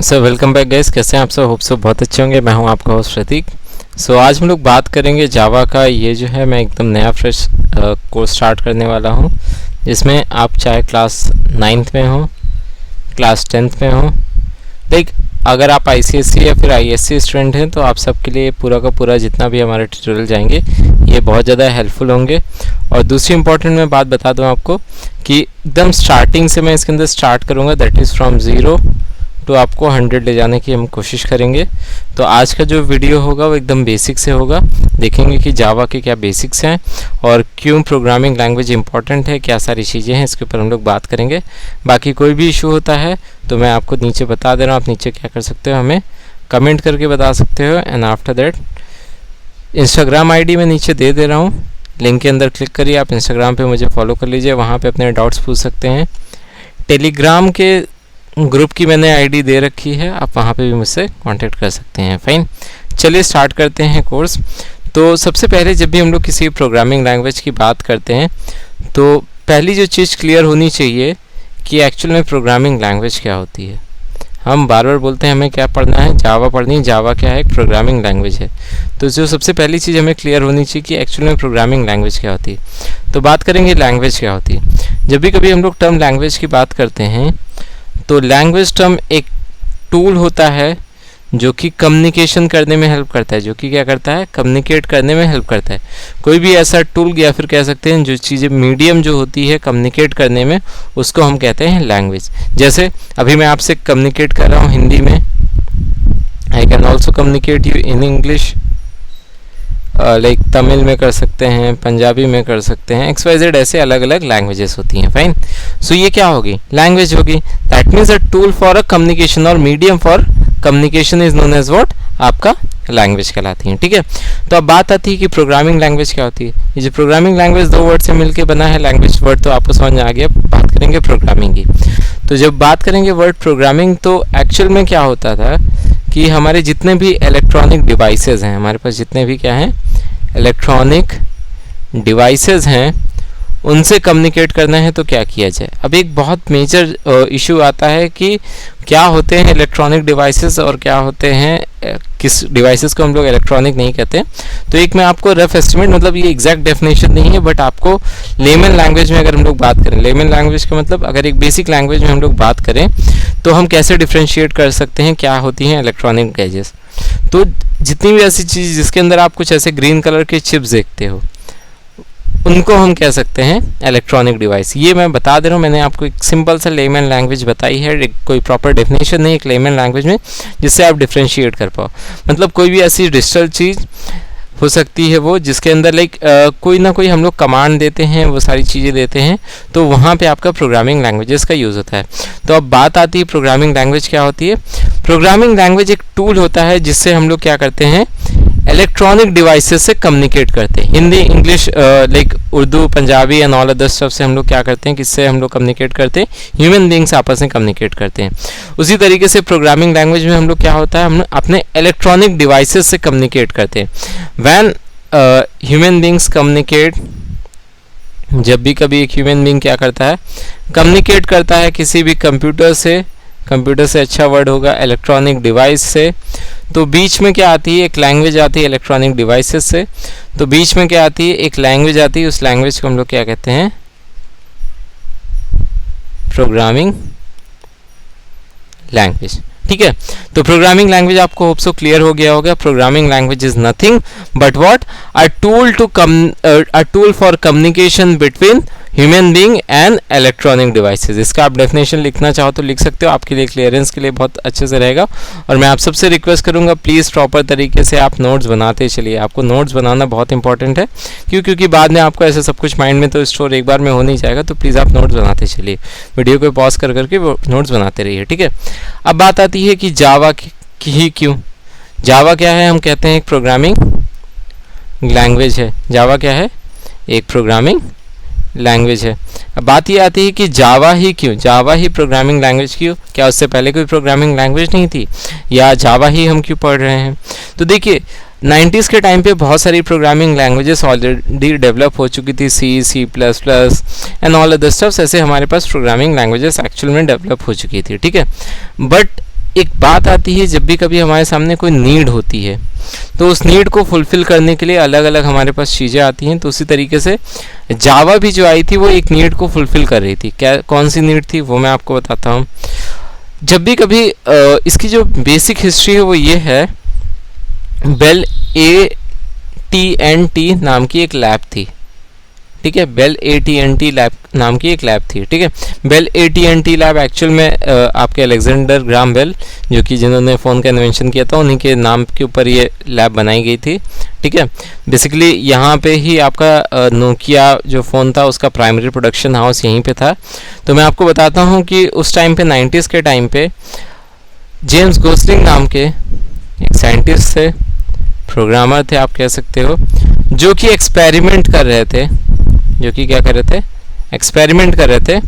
So welcome back guys, कैसे हैं आप सब? होप सो बहुत अच्छे होंगे। मैं हूं आपका होस्ट प्रतीक। सो आज हम लोग बात करेंगे जावा का। ये जो है मैं एकदम नया फ्रेश कोर्स स्टार्ट करने वाला हूं, जिसमें आप चाहे क्लास 9th में हो, क्लास 10th में हो, लाइक अगर आप ICSE या फिर ISC स्टूडेंट हैं तो आप सबके लिए पूरा का पूरा जितना भी हमारे ट्यूटोरियल जाएंगे ये बहुत ज़्यादा हेल्पफुल होंगे। और दूसरी इंपॉर्टेंट मैं बात बता दूं आपको कि एकदम स्टार्टिंग से मैं इसके अंदर स्टार्ट करूंगा, दैट इज़ फ्रॉम 0 तो आपको 100 ले जाने की हम कोशिश करेंगे। तो आज का जो वीडियो होगा वो एकदम बेसिक से होगा। देखेंगे कि जावा के क्या बेसिक्स हैं और क्यों प्रोग्रामिंग लैंग्वेज इंपॉर्टेंट है, क्या सारी चीज़ें हैं, इसके ऊपर हम लोग बात करेंगे। बाकी कोई भी इशू होता है तो मैं आपको नीचे बता दे रहा हूँ, आप नीचे क्या कर सकते हो, हमें कमेंट करके बता सकते हो। And after that Instagram ID मैं नीचे दे रहा हूँ, लिंक के अंदर क्लिक करिए, आप इंस्टाग्राम पे मुझे फॉलो कर लीजिए, वहाँ पे अपने डाउट्स पूछ सकते हैं। टेलीग्राम के ग्रुप की मैंने ID दे रखी है, आप वहाँ पे भी मुझसे कांटेक्ट कर सकते हैं। फाइन, चलिए स्टार्ट करते हैं कोर्स। तो सबसे पहले जब भी हम लोग किसी प्रोग्रामिंग लैंग्वेज की बात करते हैं तो पहली जो चीज़ क्लियर होनी चाहिए कि एक्चुअल में प्रोग्रामिंग लैंग्वेज क्या होती है। हम बार बार बोलते हैं हमें क्या पढ़ना है, जावा पढ़नी है। जावा क्या है? एक प्रोग्रामिंग लैंग्वेज है। तो जो सबसे पहली चीज़ हमें क्लियर होनी चाहिए कि एक्चुअल में प्रोग्रामिंग लैंग्वेज क्या होती है। तो बात करेंगे लैंग्वेज क्या होती है। जब भी कभी हम लोग टर्म लैंग्वेज की बात करते हैं तो लैंग्वेज टर्म एक टूल होता है जो कि कम्युनिकेशन करने में हेल्प करता है, जो कि क्या करता है, कम्युनिकेट करने में हेल्प करता है। कोई भी ऐसा टूल या फिर कह सकते हैं जो चीज़ें मीडियम जो होती है कम्युनिकेट करने में, उसको हम कहते हैं लैंग्वेज। जैसे अभी मैं आपसे कम्युनिकेट कर रहा हूँ हिंदी में, I can also communicate you in English, like Tamil में कर सकते हैं, पंजाबी में कर सकते हैं, XYZ ऐसे अलग अलग लैंग्वेजेस होती हैं। फाइन, सो ये क्या होगी? लैंग्वेज होगी। That means a tool for a communication और medium for communication is known as what, आपका लैंग्वेज कहलाती है। ठीक है, तो अब बात आती है कि प्रोग्रामिंग लैंग्वेज क्या होती है। ये जो प्रोग्रामिंग लैंग्वेज दो वर्ड से मिलकर बना है, लैंग्वेज वर्ड तो आपको समझ में आ गया। बात करेंगे प्रोग्रामिंग की। तो जब बात करेंगे वर्ड प्रोग्रामिंग, तो एक्चुअल में क्या होता था कि हमारे जितने भी इलेक्ट्रॉनिक डिवाइसेस हैं, हमारे पास जितने भी क्या हैं, इलेक्ट्रॉनिक डिवाइसेस हैं, उनसे कम्युनिकेट करना है तो क्या किया जाए। अब एक बहुत मेजर इशू आता है कि क्या होते हैं इलेक्ट्रॉनिक डिवाइसेस और क्या होते हैं किस डिवाइसेस को हम लोग इलेक्ट्रॉनिक नहीं कहते। तो एक मैं आपको रफ एस्टिमेट, मतलब ये एग्जैक्ट डेफिनेशन नहीं है, बट आपको लेमन लैंग्वेज में अगर हम लोग बात करें, लेमन लैंग्वेज का मतलब अगर एक बेसिक लैंग्वेज में हम लोग बात करें तो हम कैसे डिफ्रेंशिएट कर सकते हैं क्या होती हैं इलेक्ट्रॉनिक गैजेट्स। तो जितनी भी ऐसी चीज़ जिसके अंदर आप कुछ ऐसे ग्रीन कलर के चिप्स देखते हो, उनको हम कह सकते हैं इलेक्ट्रॉनिक डिवाइस। ये मैं बता दे रहा हूँ, मैंने आपको एक सिंपल सा लेमन लैंग्वेज बताई है, कोई प्रॉपर डेफिनेशन नहीं, एक लेमन लैंग्वेज में जिससे आप डिफ्रेंशिएट कर पाओ। मतलब कोई भी ऐसी डिजिटल चीज़ हो सकती है वो जिसके अंदर लाइक कोई ना कोई हम लोग कमांड देते हैं, वो सारी चीज़ें देते हैं, तो वहाँ पे आपका प्रोग्रामिंग लैंग्वेजेस का यूज़ होता है। तो अब बात आती है प्रोग्रामिंग लैंग्वेज क्या होती है। प्रोग्रामिंग लैंग्वेज एक टूल होता है जिससे हम लोग क्या करते हैं, इलेक्ट्रॉनिक डिवाइसेस से कम्युनिकेट करते हैं। Hindi, English, like Urdu, Punjabi and all other stuff से हम लोग क्या करते हैं, किससे हम लोग कम्युनिकेट करते हैं, ह्यूमन बींग्स आपस में कम्युनिकेट करते हैं। उसी तरीके से प्रोग्रामिंग लैंग्वेज में हम लोग क्या होता है, हम अपने इलेक्ट्रॉनिक डिवाइसेस से कम्युनिकेट करते हैं। व्हेन ह्यूमन बींग्स कम्युनिकेट, जब भी कभी एक ह्यूमन बींग क्या करता है, कम्युनिकेट करता है किसी भी कंप्यूटर से, कंप्यूटर से अच्छा वर्ड होगा इलेक्ट्रॉनिक डिवाइस से, तो बीच में क्या आती है, एक लैंग्वेज आती है इलेक्ट्रॉनिक डिवाइसेस से, तो बीच में क्या आती है, एक लैंग्वेज आती है, उस लैंग्वेज को हम लोग क्या कहते हैं, प्रोग्रामिंग लैंग्वेज। ठीक है, तो प्रोग्रामिंग लैंग्वेज आपको होप सो क्लियर हो गया होगा। Programming language is nothing but what, a tool for communication between human being and electronic devices. इसका आप डेफिनेशन लिखना चाहो तो लिख सकते हो, आपके लिए क्लियरेंस के लिए बहुत अच्छे से रहेगा। और मैं आप सबसे रिक्वेस्ट करूंगा प्लीज़ प्रॉपर तरीके से आप नोट्स बनाते चलिए। आपको नोट्स बनाना बहुत इंपॉर्टेंट है, क्योंकि बाद में आपको ऐसे सब कुछ माइंड में तो स्टोर एक बार में हो नहीं जाएगा। तो प्लीज़ आप नोट्स बनाते चलिए, वीडियो को पॉज कर करके वो नोट्स बनाते रहिए। ठीक है, अब बात आती है कि जावा की ही क्यों। जावा क्या है, हम कहते हैं एक प्रोग्रामिंग लैंग्वेज है। जावा क्या है, एक प्रोग्रामिंग लैंग्वेज है। अब बात ये आती है कि जावा ही क्यों, जावा ही प्रोग्रामिंग लैंग्वेज क्यों, क्या उससे पहले कोई प्रोग्रामिंग लैंग्वेज नहीं थी, या जावा ही हम क्यों पढ़ रहे हैं। तो देखिए 90s के टाइम पे बहुत सारी प्रोग्रामिंग लैंग्वेजेस ऑलरेडी डेवलप हो चुकी थी, C++ and all other stuffs, ऐसे हमारे पास प्रोग्रामिंग लैंग्वेजेस एक्चुअल में डेवलप हो चुकी थी। ठीक है, बट एक बात आती है, जब भी कभी हमारे सामने कोई नीड होती है तो उस नीड को फुलफिल करने के लिए अलग अलग हमारे पास चीज़ें आती हैं। तो उसी तरीके से जावा भी जो आई थी वो एक नीड को फुलफिल कर रही थी। क्या, कौन सी नीड थी वो मैं आपको बताता हूँ। जब भी कभी इसकी जो बेसिक हिस्ट्री है वो ये है, बेल AT&T नाम की एक लैब थी, ठीक है। बेल AT&T लैब नाम की एक लैब थी, ठीक है। बेल AT&T लैब एक्चुअल में आपके अलेक्जेंडर ग्राहम बेल, जो कि जिन्होंने फ़ोन का इन्वेंशन किया था, उन्हीं के नाम के ऊपर ये लैब बनाई गई थी, ठीक है। बेसिकली यहाँ पे ही आपका नोकिया जो फ़ोन था उसका प्राइमरी प्रोडक्शन हाउस यहीं पे था। तो मैं आपको बताता हूँ कि उस टाइम पे 90s के टाइम पे जेम्स गोसलिंग नाम के एक साइंटिस्ट थे, प्रोग्रामर थे आप कह सकते हो, जो कि एक्सपेरिमेंट कर रहे थे, जो कि क्या कर रहे थे, एक्सपेरिमेंट कर रहे थे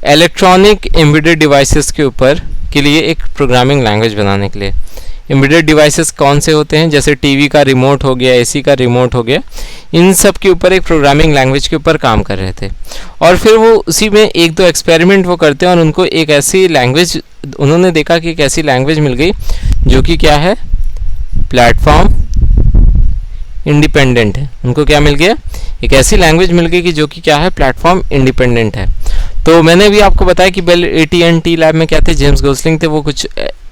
इलेक्ट्रॉनिक एम्बेडेड डिवाइसेस के ऊपर के लिए एक प्रोग्रामिंग लैंग्वेज बनाने के लिए। एम्बेडेड डिवाइसेस कौन से होते हैं, जैसे टीवी का रिमोट हो गया, एसी का रिमोट हो गया, इन सब के ऊपर एक प्रोग्रामिंग लैंग्वेज के ऊपर काम कर रहे थे। और फिर वो उसी में एक दो एक्सपेरिमेंट वो करते हैं और उनको एक ऐसी लैंग्वेज, उन्होंने देखा कि एक ऐसी लैंग्वेज मिल गई जो कि क्या है, प्लेटफॉर्म इंडिपेंडेंट है। उनको क्या मिल गया, एक ऐसी लैंग्वेज मिल गई कि जो कि क्या है, प्लेटफॉर्म इंडिपेंडेंट है। तो मैंने भी आपको बताया कि बेल AT&T लैब में क्या थे, जेम्स गोसलिंग थे, वो कुछ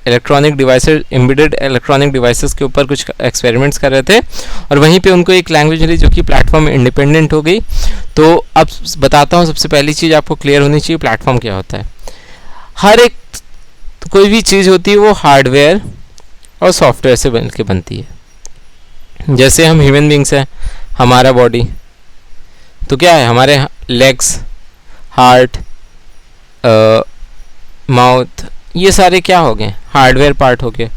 electronic devices, embedded electronic devices के ऊपर कुछ एक्सपेरिमेंट्स कर रहे थे और वहीं पे उनको एक लैंग्वेज मिली जो कि प्लेटफॉर्म इंडिपेंडेंट हो गई। तो अब बताता हूँ, सबसे पहली चीज़ आपको क्लियर होनी चाहिए, प्लेटफॉर्म क्या होता है। हर एक कोई भी चीज़ होती है वो हार्डवेयर और सॉफ्टवेयर से बन के बनती है। जैसे हम ह्यूमन बींग्स हैं, हमारा बॉडी तो क्या है, हमारे लेग्स, हार्ट, माउथ, ये सारे क्या हो गए, हार्डवेयर पार्ट हो गए।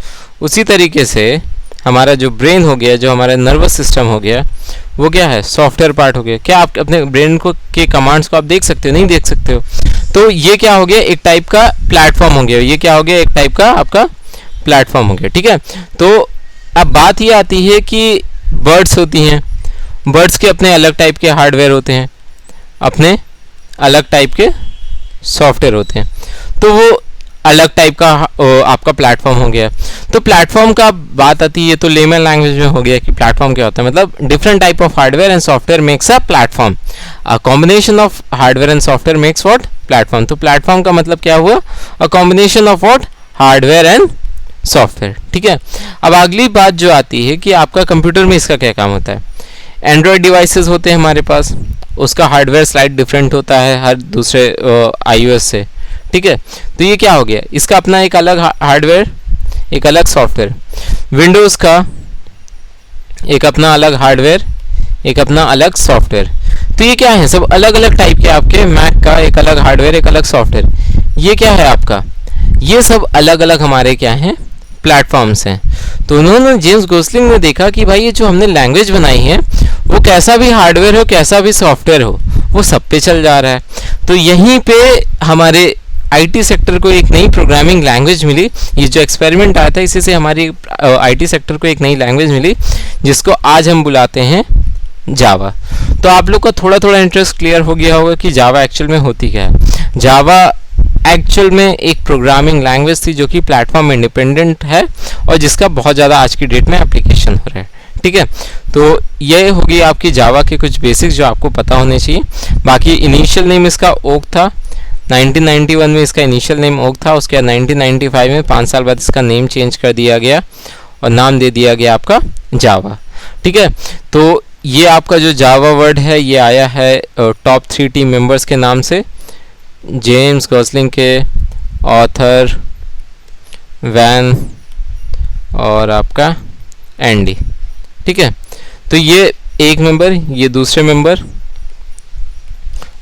उसी तरीके से हमारा जो ब्रेन हो गया, जो हमारा नर्वस सिस्टम हो गया, वो क्या है, सॉफ्टवेयर पार्ट हो गया। क्या आप अपने ब्रेन को के कमांड्स को आप देख सकते हो, नहीं देख सकते हो। तो ये क्या हो गया, एक टाइप का प्लेटफॉर्म हो गया, ये क्या हो गया, एक टाइप का आपका प्लेटफॉर्म हो गया, ठीक है। तो अब बात ये आती है कि बर्ड्स होती हैं, बर्ड्स के अपने अलग टाइप के हार्डवेयर होते हैं, अपने अलग टाइप के सॉफ्टवेयर होते हैं, तो वो अलग टाइप का आपका प्लेटफॉर्म हो गया। तो प्लेटफॉर्म का बात आती है तो लेमन लैंग्वेज में हो गया कि प्लेटफॉर्म क्या होता है, मतलब different type of hardware and software makes a platform, a combination of hardware and software makes what, platform. तो प्लेटफॉर्म का मतलब क्या हुआ, a combination of what, hardware and software, ठीक है। अब अगली बात जो आती है कि आपका कंप्यूटर में इसका क्या काम होता है। एंड्रॉयड डिवाइसेस होते हैं हमारे पास, उसका हार्डवेयर स्लाइड डिफरेंट होता है हर दूसरे iOS से, ठीक है। तो ये क्या हो गया, इसका अपना एक अलग हार्डवेयर, एक अलग सॉफ्टवेयर। विंडोज़ का एक अपना अलग हार्डवेयर, एक अपना अलग सॉफ्टवेयर। तो ये क्या है, सब अलग अलग टाइप के। आपके मैक का एक अलग हार्डवेयर, एक अलग सॉफ्टवेयर। ये क्या है आपका, ये सब अलग अलग हमारे क्या हैं, प्लेटफॉर्म्स हैं। तो उन्होंने, जेम्स गोसलिंग ने देखा कि भाई ये जो हमने लैंग्वेज बनाई है वो कैसा भी हार्डवेयर हो, कैसा भी सॉफ्टवेयर हो, वो सब पे चल जा रहा है। तो यहीं पे हमारे आईटी सेक्टर को एक नई प्रोग्रामिंग लैंग्वेज मिली। ये जो एक्सपेरिमेंट आया था इसी से हमारी आईटी सेक्टर को एक नई लैंग्वेज मिली जिसको आज हम बुलाते हैं जावा। तो आप लोग का थोड़ा थोड़ा इंटरेस्ट क्लियर हो गया होगा कि जावा एक्चुअल में होती क्या है। जावा एक्चुअल में एक प्रोग्रामिंग लैंग्वेज थी जो कि प्लेटफॉर्म इंडिपेंडेंट है और जिसका बहुत ज़्यादा आज की डेट में एप्लीकेशन हो रहा है, ठीक है। तो ये होगी आपकी जावा के कुछ बेसिक्स जो आपको पता होने चाहिए। बाकी इनिशियल नेम इसका ओक था, 1991 में इसका इनिशियल नेम ओक था। उसके बाद 1995 में 5 साल बाद इसका नेम चेंज कर दिया गया और नाम दे दिया गया आपका जावा, ठीक है। तो ये आपका जो जावा वर्ड है ये आया है टॉप 3 टीम मेंबर्स के नाम से, जेम्स गॉसलिंग के, ऑथर वैन और आपका एंडी, ठीक है। तो ये एक मेंबर, ये दूसरे मेंबर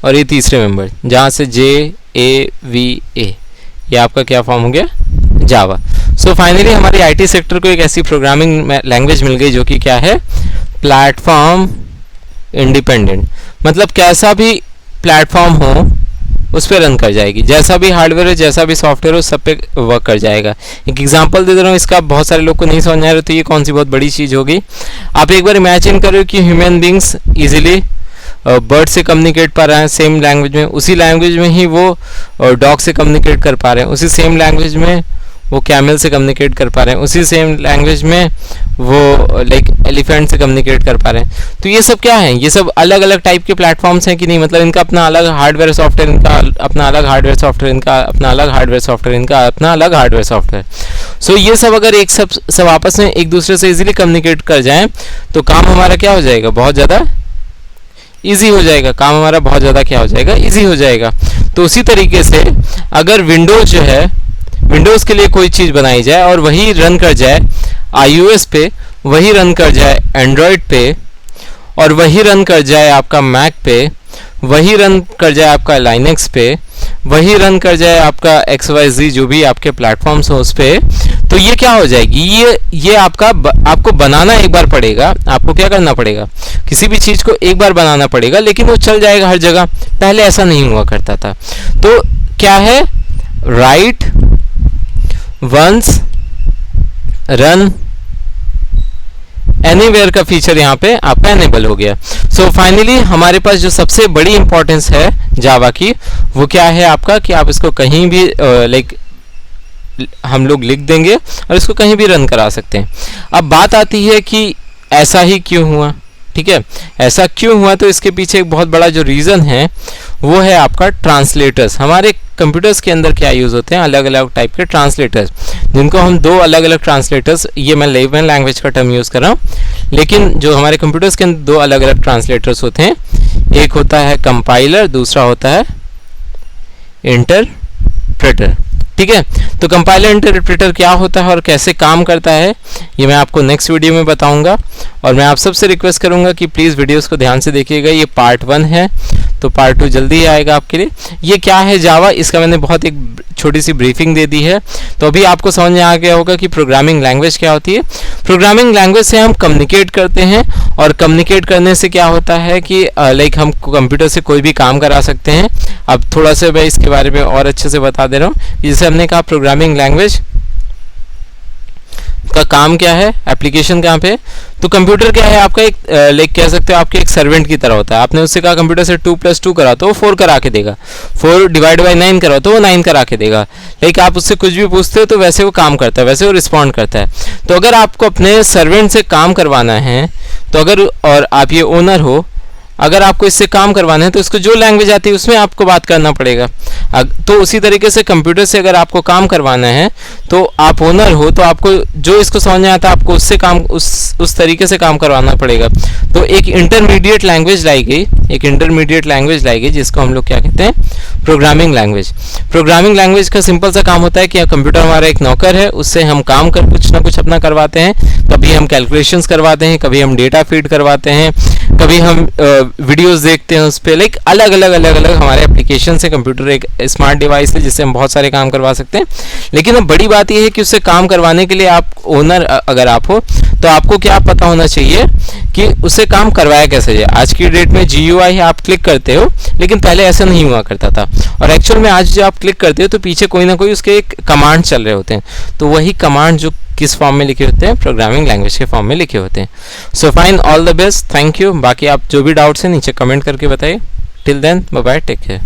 और ये तीसरे मेंबर, जहाँ से JAVA ये आपका क्या फॉर्म हो गया, जावा। सो फाइनली हमारी आईटी सेक्टर को एक ऐसी प्रोग्रामिंग लैंग्वेज मिल गई जो कि क्या है, प्लेटफॉर्म इंडिपेंडेंट। मतलब कैसा भी प्लेटफॉर्म हो उस पर रन कर जाएगी, जैसा भी हार्डवेयर हो, जैसा भी सॉफ्टवेयर हो, सब पे वर्क कर जाएगा। एक एग्जांपल दे दे रहा हूँ, इसका बहुत सारे लोग को नहीं समझ आ रहा, तो ये कौन सी बहुत बड़ी चीज़ होगी। आप एक बार इमेजिन करो कि ह्यूमन बींग्स इजीली बर्ड से कम्युनिकेट पा रहे हैं सेम लैंग्वेज में, उसी लैंग्वेज में ही वो डॉग से कम्युनिकेट कर पा रहे हैं, उसी सेम लैंग्वेज में वो कैमल से कम्युनिकेट कर पा रहे हैं, उसी सेम लैंग्वेज में वो लाइक एलिफेंट से कम्युनिकेट कर पा रहे हैं। तो ये सब क्या है, ये सब अलग अलग टाइप के प्लेटफॉर्म्स हैं कि नहीं, मतलब इनका अपना अलग हार्डवेयर सॉफ्टवेयर, इनका अपना अलग हार्डवेयर सॉफ्टवेयर, इनका अपना अलग हार्डवेयर सॉफ्टवेयर, इनका अपना अलग हार्डवेयर सॉफ्टवेयर। सो ये सब अगर एक सब आपस में एक दूसरे से इजीली कम्युनिकेट कर जाएं तो काम हमारा क्या हो जाएगा, बहुत ज़्यादा इजी हो जाएगा, काम हमारा बहुत ज़्यादा क्या हो जाएगा, इजी हो जाएगा। तो उसी तरीके से अगर विंडोज़ जो है, विंडोज़ के लिए कोई चीज़ बनाई जाए और वही रन कर जाए iOS पे, वही रन कर जाए एंड्रॉयड पे, और वही रन कर जाए आपका मैक पे, वही रन कर जाए आपका लाइनक्स पे, वही रन कर जाए आपका XYZ जो भी आपके प्लेटफॉर्म्स हो उस पे, तो ये क्या हो जाएगी, ये आपको बनाना एक बार पड़ेगा। आपको क्या करना पड़ेगा, किसी भी चीज़ को एक बार बनाना पड़ेगा, लेकिन वो चल जाएगा हर जगह। पहले ऐसा नहीं हुआ करता था। तो क्या है, राइट वंस रन एनीवेयर का फीचर यहाँ पे आपका एनेबल हो गया। सो फाइनली हमारे पास जो सबसे बड़ी इंपॉर्टेंस है जावा की, वो क्या है आपका, कि आप इसको कहीं भी लाइक हम लोग लिख देंगे और इसको कहीं भी रन करा सकते हैं। अब बात आती है कि ऐसा ही क्यों हुआ, ठीक है, ऐसा क्यों हुआ, तो इसके पीछे एक बहुत बड़ा जो रीज़न है वो है आपका ट्रांसलेटर्स। हमारे कंप्यूटर्स के अंदर क्या यूज़ होते हैं, अलग अलग टाइप के ट्रांसलेटर्स, जिनको हम दो अलग अलग ट्रांसलेटर्स, ये मैं लेवल लैंग्वेज का टर्म यूज़ कर रहा हूँ, लेकिन जो हमारे कंप्यूटर्स के अंदर दो अलग अलग ट्रांसलेटर्स होते हैं, एक होता है कंपाइलर, दूसरा होता है इंटरप्रेटर। ठीक है, तो कंपाइलर इंटरप्रेटर क्या होता है और कैसे काम करता है, ये मैं आपको नेक्स्ट वीडियो में बताऊंगा। और मैं आप सबसे रिक्वेस्ट करूंगा कि प्लीज़ वीडियोस को ध्यान से देखिएगा। ये पार्ट 1 है, तो पार्ट 2 जल्दी ही आएगा आपके लिए। ये क्या है जावा, इसका मैंने बहुत एक छोटी सी ब्रीफिंग दे दी है, तो अभी आपको समझ में आ गया होगा कि प्रोग्रामिंग लैंग्वेज क्या होती है। प्रोग्रामिंग लैंग्वेज से हम कम्युनिकेट करते हैं, और कम्युनिकेट करने से क्या होता है कि लाइक हम कंप्यूटर से कोई भी काम करा सकते हैं। अब थोड़ा सा मैं इसके बारे में और अच्छे से बता दे रहा हूँ। जैसे हमने कहा प्रोग्रामिंग लैंग्वेज का काम क्या है, एप्लीकेशन कहाँ पे, तो कंप्यूटर क्या है आपका एक लाइक कह सकते हो आपके एक सर्वेंट की तरह होता है। आपने उससे कहा कंप्यूटर से 2 + 2 करा तो वो 4 करा के देगा, 4 / 9 करा तो वो 9 करा के देगा। लाइक आप उससे कुछ भी पूछते हो तो वैसे वो काम करता है, वैसे वो रिस्पॉन्ड करता है। तो अगर आपको अपने सर्वेंट से काम करवाना है, तो अगर और आप ये ओनर हो, अगर आपको इससे काम करवाना है तो इसको जो लैंग्वेज आती है उसमें आपको बात करना पड़ेगा। तो उसी तरीके से कंप्यूटर से अगर आपको काम करवाना है तो आप ओनर हो, तो आपको जो इसको समझ में आता है आपको उससे काम उस तरीके से काम करवाना पड़ेगा। तो एक इंटरमीडिएट लैंग्वेज लाई गई, एक इंटरमीडिएट लैंग्वेज लाई गई जिसको हम लोग क्या कहते हैं, प्रोग्रामिंग लैंग्वेज। प्रोग्रामिंग लैंग्वेज का सिंपल सा काम होता है कि कंप्यूटर हमारा एक नौकर है, उससे हम काम कर कुछ ना कुछ अपना करवाते हैं। कभी हम कैलकुलेशंस करवाते हैं, कभी हम डेटा फीड करवाते हैं, कभी हम वीडियोस देखते हैं उस पर। लाइक अलग अलग हमारे एप्लीकेशन से, कंप्यूटर एक स्मार्ट डिवाइस है जिससे हम बहुत सारे काम करवा सकते हैं। लेकिन अब बड़ी बात यह है कि उससे काम करवाने के लिए आप ओनर अगर आप हो तो आपको क्या पता होना चाहिए कि उससे काम करवाया कैसे जाए। आज की डेट में GUI है, आप क्लिक करते हो, लेकिन पहले ऐसा नहीं हुआ करता था। और एक्चुअल में आज जो आप क्लिक करते हो तो पीछे कोई ना कोई उसके एक कमांड चल रहे होते हैं। तो वही कमांड जो किस फॉर्म में लिखे होते हैं, प्रोग्रामिंग लैंग्वेज के फॉर्म में लिखे होते हैं। So fine, all the best, thank you. बाकी आप जो भी डाउट्स हैं नीचे कमेंट करके बताइए। Till then bye bye, take care.